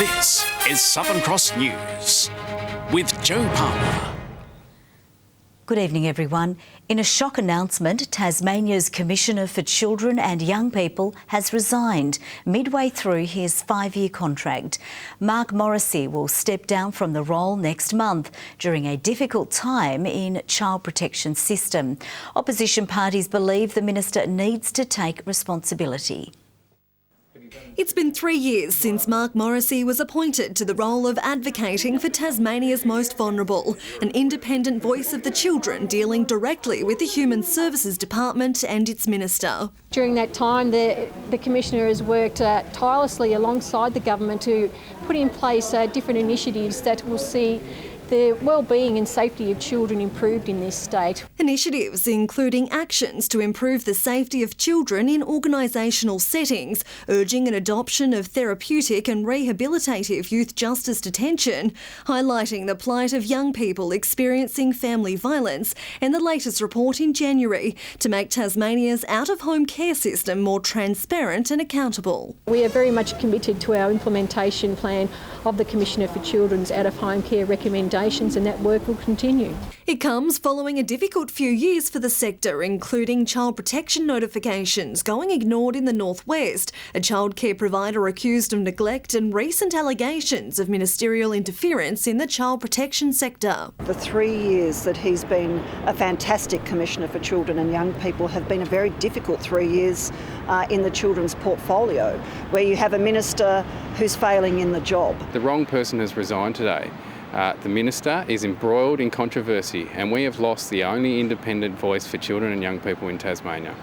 This is Southern Cross News with Joe Palmer. Good evening, everyone. In a shock announcement, Tasmania's Commissioner for Children and Young People has resigned midway through his 5-year contract. Mark Morrissey will step down from the role next month during a difficult time in child protection system. Opposition parties believe the minister needs to take responsibility. It's been 3 years since Mark Morrissey was appointed to the role of advocating for Tasmania's most vulnerable, an independent voice of the children dealing directly with the Human Services Department and its minister. During that time, the Commissioner has worked tirelessly alongside the government to put in place different initiatives that will see the well-being and safety of children improved in this state. Initiatives including actions to improve the safety of children in organisational settings, urging an adoption of therapeutic and rehabilitative youth justice detention, highlighting the plight of young people experiencing family violence, and the latest report in January to make Tasmania's out-of-home care system more transparent and accountable. We are very much committed to our implementation plan of the Commissioner for Children's out-of-home care recommendations, and that work will continue. It comes following a difficult few years for the sector, including child protection notifications going ignored in the northwest, a childcare provider accused of neglect, and recent allegations of ministerial interference in the child protection sector. The 3 years that he's been a fantastic Commissioner for Children and Young People have been a very difficult 3 years in the children's portfolio, where you have a minister who's failing in the job. The wrong person has resigned today. The minister is embroiled in controversy, and we have lost the only independent voice for children and young people in Tasmania.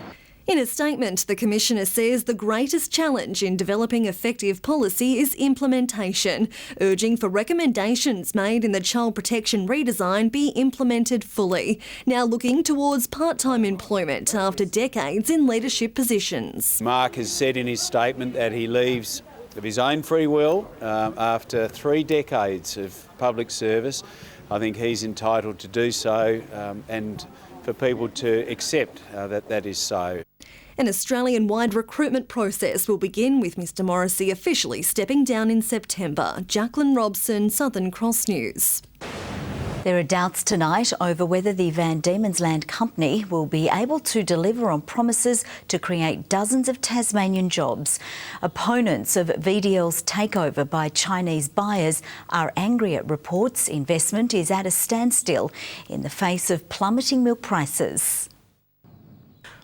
In a statement, the Commissioner says the greatest challenge in developing effective policy is implementation, urging for recommendations made in the child protection redesign be implemented fully, now looking towards part-time employment after decades in leadership positions. Mark has said in his statement that he leaves of his own free will after 3 decades of public service. I think he's entitled to do so and for people to accept that is so. An Australian-wide recruitment process will begin with Mr Morrissey officially stepping down in September. Jacqueline Robson, Southern Cross News. There are doubts tonight over whether the Diemens Land company will be able to deliver on promises to create dozens of Tasmanian jobs. Opponents of VDL's takeover by Chinese buyers are angry at reports investment is at a standstill in the face of plummeting milk prices.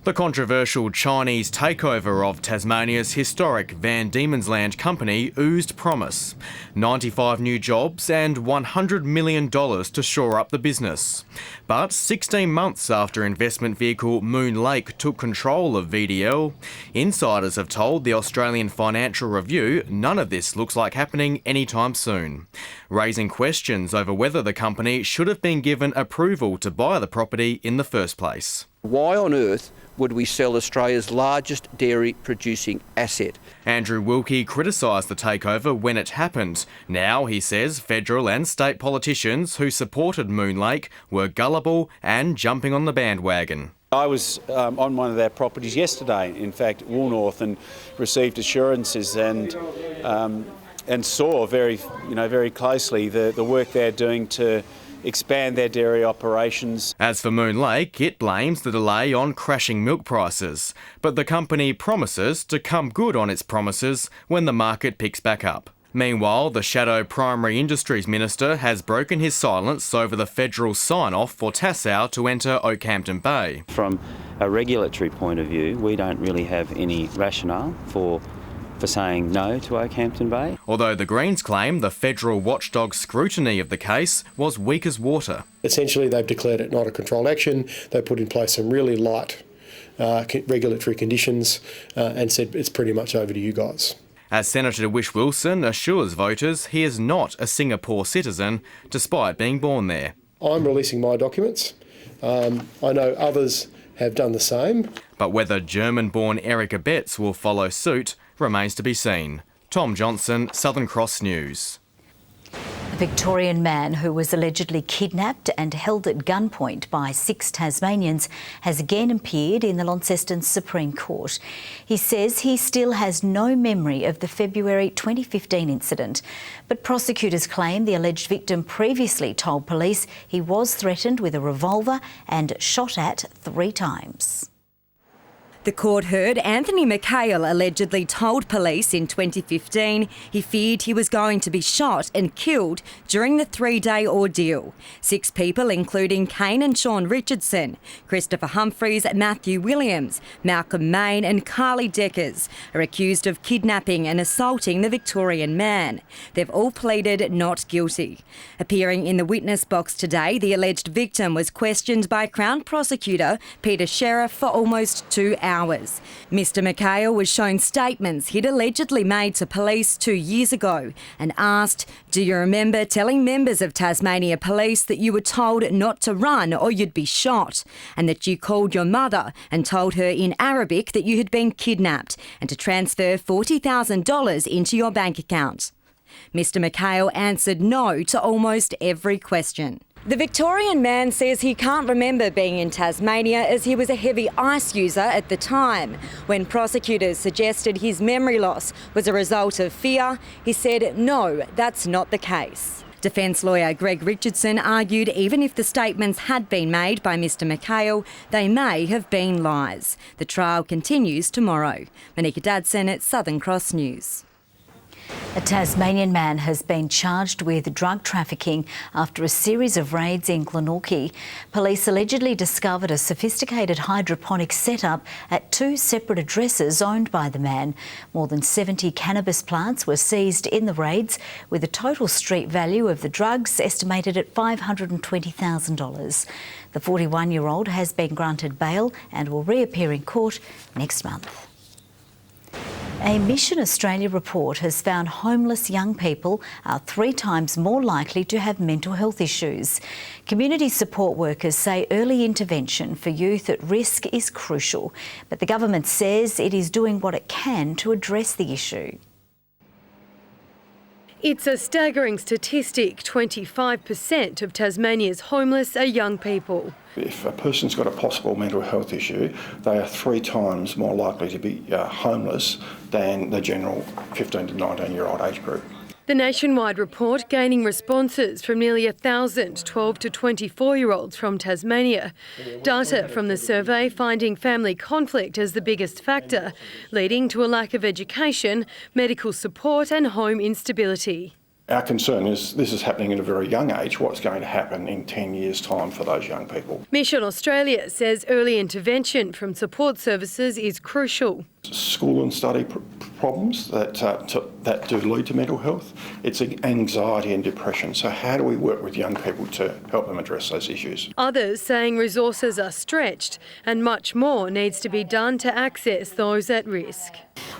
The controversial Chinese takeover of Tasmania's historic Diemens Land company oozed promise. 95 new jobs and $100 million to shore up the business. But 16 months after investment vehicle Moon Lake took control of VDL, insiders have told the Australian Financial Review none of this looks like happening anytime soon, raising questions over whether the company should have been given approval to buy the property in the first place. Why on earth would we sell Australia's largest dairy producing asset? Andrew Wilkie criticised the takeover when it happened. Now, he says, federal and state politicians who supported Moon Lake were gullible and jumping on the bandwagon. I was on one of their properties yesterday, in fact, Woolnorth, and received assurances and saw very closely the work they're doing to expand their dairy operations. As for Moon Lake, it blames the delay on crashing milk prices, but the company promises to come good on its promises when the market picks back up. Meanwhile, the shadow Primary Industries Minister has broken his silence over the federal sign-off for Tassal to enter Oakhampton Bay. From a regulatory point of view, we don't really have any rationale for saying no to Oakhampton Bay. Although the Greens claim the federal watchdog's scrutiny of the case was weak as water. Essentially, they've declared it not a controlled action. They put in place some really light regulatory conditions and said it's pretty much over to you guys. As Senator Wish Wilson assures voters he is not a Singapore citizen, despite being born there. I'm releasing my documents. I know others have done the same. But whether German-born Erica Betts will follow suit remains to be seen. Tom Johnson, Southern Cross News. A Victorian man who was allegedly kidnapped and held at gunpoint by 6 Tasmanians has again appeared in the Launceston Supreme Court. He says he still has no memory of the February 2015 incident, but prosecutors claim the alleged victim previously told police he was threatened with a revolver and shot at 3 times. The court heard Anthony McHale allegedly told police in 2015 he feared he was going to be shot and killed during the 3-day ordeal. 6 people, including Kane and Sean Richardson, Christopher Humphreys, Matthew Williams, Malcolm Main and Carly Deckers, are accused of kidnapping and assaulting the Victorian man. They've all pleaded not guilty. Appearing in the witness box today, the alleged victim was questioned by Crown Prosecutor Peter Sheriff for almost 2 hours. Mr McHale was shown statements he'd allegedly made to police 2 years ago and asked, "Do you remember telling members of Tasmania Police that you were told not to run or you'd be shot, and that you called your mother and told her in Arabic that you had been kidnapped and to transfer $40,000 into your bank account?" Mr McHale answered no to almost every question. The Victorian man says he can't remember being in Tasmania as he was a heavy ice user at the time. When prosecutors suggested his memory loss was a result of fear, he said no, that's not the case. Defence lawyer Greg Richardson argued even if the statements had been made by Mr McHale, they may have been lies. The trial continues tomorrow. Monica Dadson at Southern Cross News. A Tasmanian man has been charged with drug trafficking after a series of raids in Glenorchy. Police allegedly discovered a sophisticated hydroponic setup at 2 separate addresses owned by the man. More than 70 cannabis plants were seized in the raids, with the total street value of the drugs estimated at $520,000. The 41-year-old has been granted bail and will reappear in court next month. A Mission Australia report has found homeless young people are 3 times more likely to have mental health issues. Community support workers say early intervention for youth at risk is crucial, but the government says it is doing what it can to address the issue. It's a staggering statistic. 25% of Tasmania's homeless are young people. If a person's got a possible mental health issue, they are 3 times more likely to be homeless than the general 15 to 19-year-old age group. The nationwide report gaining responses from nearly 1,000 12 to 24-year-olds from Tasmania. Data from the survey finding family conflict as the biggest factor, leading to a lack of education, medical support and home instability. Our concern is this is happening at a very young age. What's going to happen in 10 years' time for those young people? Mission Australia says early intervention from support services is crucial. School and study problems that do lead to mental health. It's anxiety and depression. So how do we work with young people to help them address those issues? Others saying resources are stretched and much more needs to be done to access those at risk.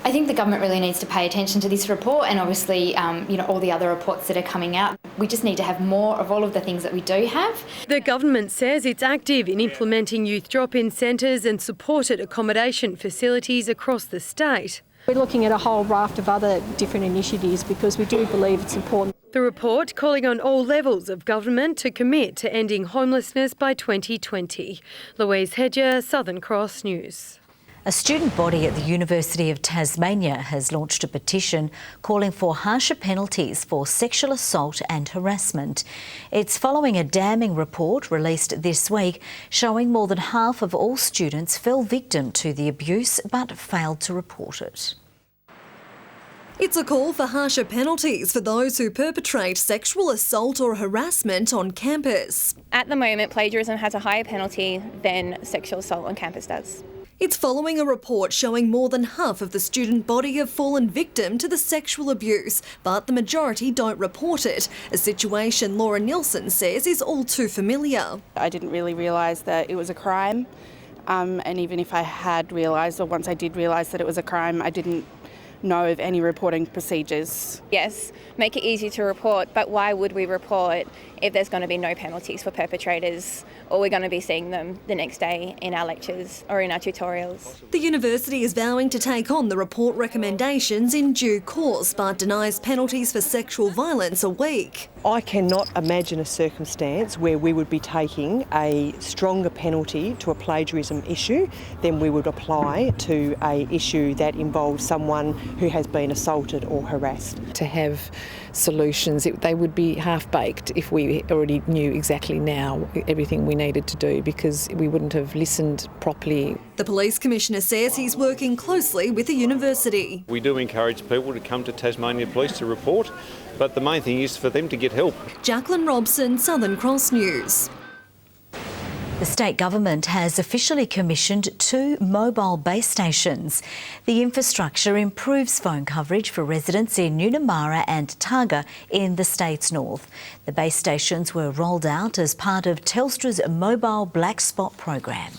I think the government really needs to pay attention to this report and obviously all the other reports that are coming out. We just need to have more of all of the things that we do have. The government says it's active in implementing youth drop-in centres and supported accommodation facilities across the state. We're looking at a whole raft of other different initiatives because we do believe it's important. The report calling on all levels of government to commit to ending homelessness by 2020. Louise Hedger, Southern Cross News. A student body at the University of Tasmania has launched a petition calling for harsher penalties for sexual assault and harassment. It's following a damning report released this week showing more than half of all students fell victim to the abuse but failed to report it. It's a call for harsher penalties for those who perpetrate sexual assault or harassment on campus. At the moment, plagiarism has a higher penalty than sexual assault on campus does. It's following a report showing more than half of the student body have fallen victim to the sexual abuse, but the majority don't report it, a situation Laura Nielsen says is all too familiar. I didn't really realise that it was a crime, and even if I had realised, or once I did realise that it was a crime, I didn't know of any reporting procedures. Yes, make it easy to report, but why would we report if there's going to be no penalties for perpetrators, or we're going to be seeing them the next day in our lectures or in our tutorials? The university is vowing to take on the report recommendations in due course, but denies penalties for sexual violence are weak. I cannot imagine a circumstance where we would be taking a stronger penalty to a plagiarism issue than we would apply to an issue that involves someone who has been assaulted or harassed. To have solutions, they would be half-baked if we already knew exactly now everything we needed to do, because we wouldn't have listened properly. The Police Commissioner says he's working closely with the university. We do encourage people to come to Tasmania Police to report, but the main thing is for them to get help. Jacqueline Robson, Southern Cross News. The state government has officially commissioned 2 mobile base stations. The infrastructure improves phone coverage for residents in Nunamara and Targa in the state's north. The base stations were rolled out as part of Telstra's mobile black spot program.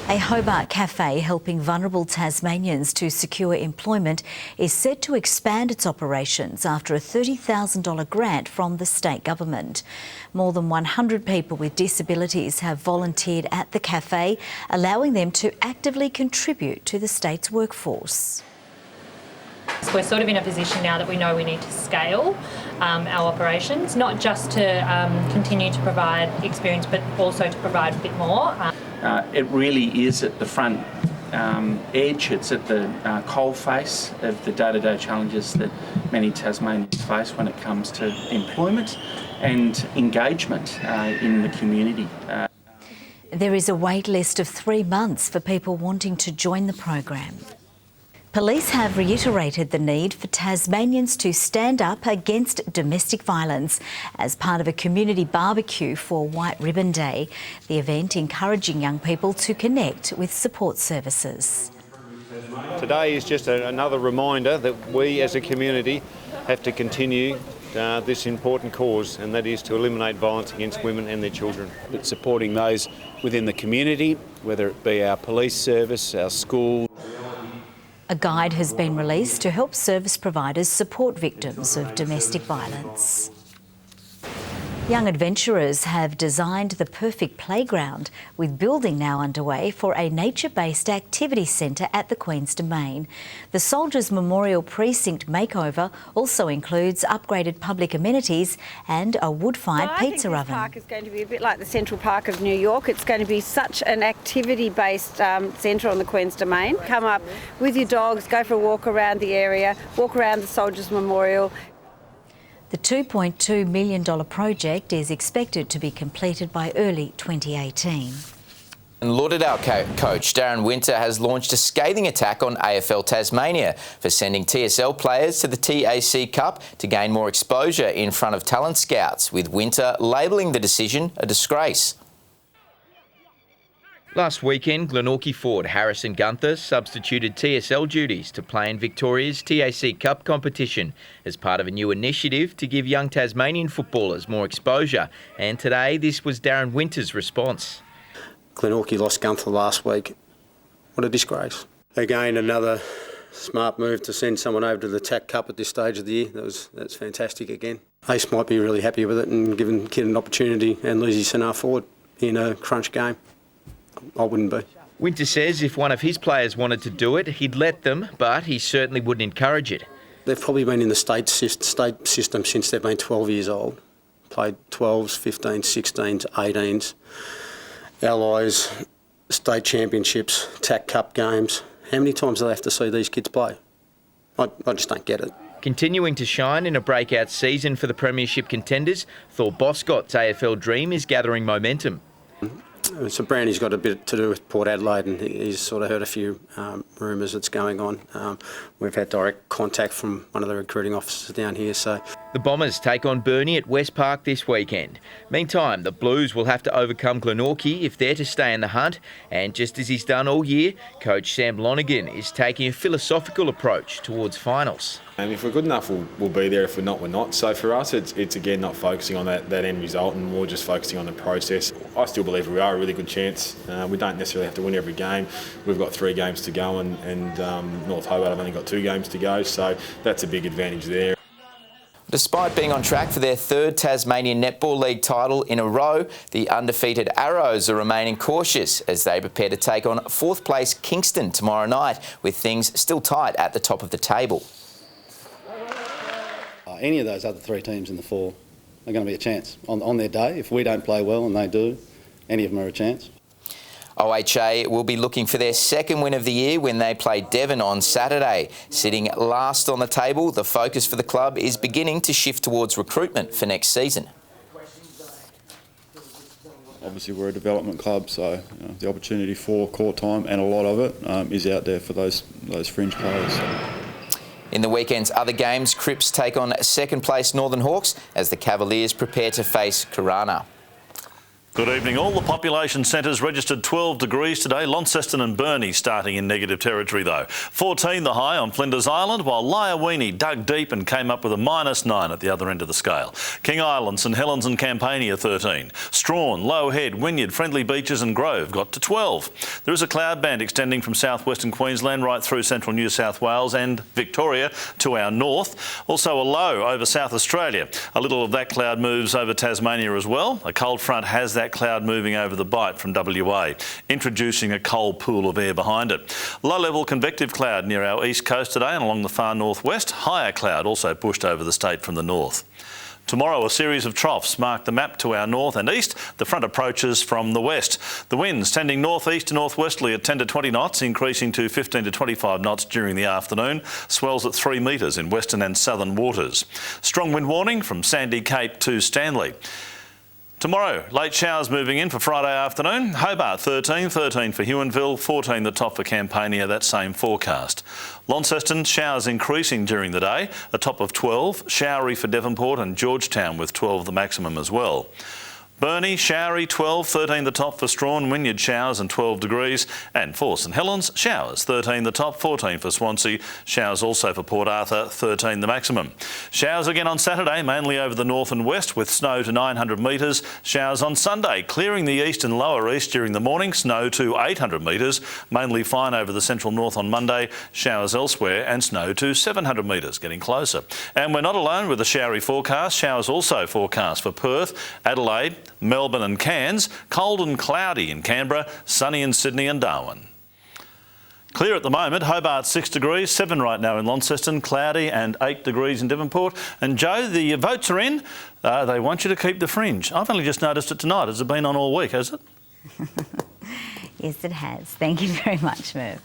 A Hobart Cafe helping vulnerable Tasmanians to secure employment is set to expand its operations after a $30,000 grant from the state government. More than 100 people with disabilities have volunteered at the cafe, allowing them to actively contribute to the state's workforce. So we're sort of in a position now that we know we need to scale our operations, not just to continue to provide experience, but also to provide a bit more. It really is at the front edge, it's at the coalface of the day-to-day challenges that many Tasmanians face when it comes to employment and engagement in the community. There is a wait list of 3 months for people wanting to join the program. Police have reiterated the need for Tasmanians to stand up against domestic violence as part of a community barbecue for White Ribbon Day, the event encouraging young people to connect with support services. Today is just another reminder that we as a community have to continue this important cause, and that is to eliminate violence against women and their children. It's supporting those within the community, whether it be our police service, our schools. A guide has been released to help service providers support victims of domestic violence. Young adventurers have designed the perfect playground, with building now underway for a nature-based activity centre at the Queen's Domain. The Soldiers Memorial Precinct makeover also includes upgraded public amenities and a wood-fired pizza oven. This park is going to be a bit like the Central Park of New York. It's going to be such an activity-based centre on the Queen's Domain. Come up with your dogs, go for a walk around the area, walk around the Soldiers Memorial. The $2.2 million project is expected to be completed by early 2018. And Lauderdale coach Darren Winter has launched a scathing attack on AFL Tasmania for sending TSL players to the TAC Cup to gain more exposure in front of talent scouts, with Winter labelling the decision a disgrace. Last weekend, Glenorchy forward Harrison Gunther substituted TSL duties to play in Victoria's TAC Cup competition as part of a new initiative to give young Tasmanian footballers more exposure. And today, this was Darren Winter's response. Glenorchy lost Gunther last week. What a disgrace. Again, another smart move to send someone over to the TAC Cup at this stage of the year. That's fantastic again. Ace might be really happy with it and giving the kid an opportunity and lose his centre forward in a crunch game. I wouldn't be. Winter says if one of his players wanted to do it, he'd let them, but he certainly wouldn't encourage it. They've probably been in the state system since they've been 12 years old. Played 12s, 15s, 16s, 18s, Allies, state championships, TAC Cup games. How many times do they have to see these kids play? I just don't get it. Continuing to shine in a breakout season for the premiership contenders, Thor Boscott's AFL dream is gathering momentum. So Brownie's got a bit to do with Port Adelaide, and he's sort of heard a few rumours that's going on. We've had direct contact from one of the recruiting officers down here. So the Bombers take on Burnie at West Park this weekend. Meantime, the Blues will have to overcome Glenorchy if they're to stay in the hunt. And just as he's done all year, coach Sam Lonergan is taking a philosophical approach towards finals. If we're good enough, we'll be there. If we're not, we're not. So for us, it's again not focusing on that end result and more just focusing on the process. I still believe we are a really good chance. We don't necessarily have to win every game. We've got 3 games to go and North Hobart have only got 2 games to go, so that's a big advantage there. Despite being on track for their 3rd Tasmanian Netball League title in a row, the undefeated Arrows are remaining cautious as they prepare to take on 4th place Kingston tomorrow night, with things still tight at the top of the table. Any of those other 3 teams in the 4 are going to be a chance on their day. If we don't play well and they do, any of them are a chance. OHA will be looking for their 2nd win of the year when they play Devon on Saturday. Sitting last on the table, the focus for the club is beginning to shift towards recruitment for next season. Obviously we're a development club, so the opportunity for court time, and a lot of it, is out there for those fringe players. In the weekend's other games, Cripps take on 2nd place Northern Hawks as the Cavaliers prepare to face Corana. Good evening all. The population centres registered 12 degrees today. Launceston and Burnie starting in negative territory though. 14 the high on Flinders Island, while Lyawini dug deep and came up with a -9 at the other end of the scale. King Island, St Helens and Campania 13. Strawn, Low Head, Wynyard, Friendly Beaches and Grove got to 12. There is a cloud band extending from southwestern Queensland right through central New South Wales and Victoria to our north. Also a low over South Australia. A little of that cloud moves over Tasmania as well. A cold front has that cloud moving over the Bight from WA, introducing a cold pool of air behind it. Low-level convective cloud near our east coast today and along the far northwest. Higher cloud also pushed over the state from the north. Tomorrow, a series of troughs mark the map to our north and east. The front approaches from the west. The winds tending northeast to northwesterly at 10 to 20 knots, increasing to 15 to 25 knots during the afternoon. Swells at 3 metres in western and southern waters. Strong wind warning from Sandy Cape to Stanley. Tomorrow, late showers moving in for Friday afternoon. Hobart 13 for Huonville, 14 the top for Campania, that same forecast. Launceston, showers increasing during the day, a top of 12. Showery for Devonport and Georgetown with 12 the maximum as well. Burnie, showery 12, 13 the top for Strawn, Wynyard showers and 12 degrees. And for St Helens, showers 13 the top, 14 for Swansea. Showers also for Port Arthur, 13 the maximum. Showers again on Saturday, mainly over the north and west with snow to 900 metres. Showers on Sunday, clearing the east and lower east during the morning, snow to 800 metres. Mainly fine over the central north on Monday. Showers elsewhere and snow to 700 metres, getting closer. And we're not alone with a showery forecast. Showers also forecast for Perth, Adelaide, Melbourne and Cairns, cold and cloudy in Canberra, sunny in Sydney and Darwin. Clear at the moment, Hobart 6 degrees, 7 right now in Launceston, cloudy and 8 degrees in Devonport. And Joe, the votes are in. They want you to keep the fringe. I've only just noticed it tonight. Has it been on all week, has it? Yes, it has. Thank you very much, Merv.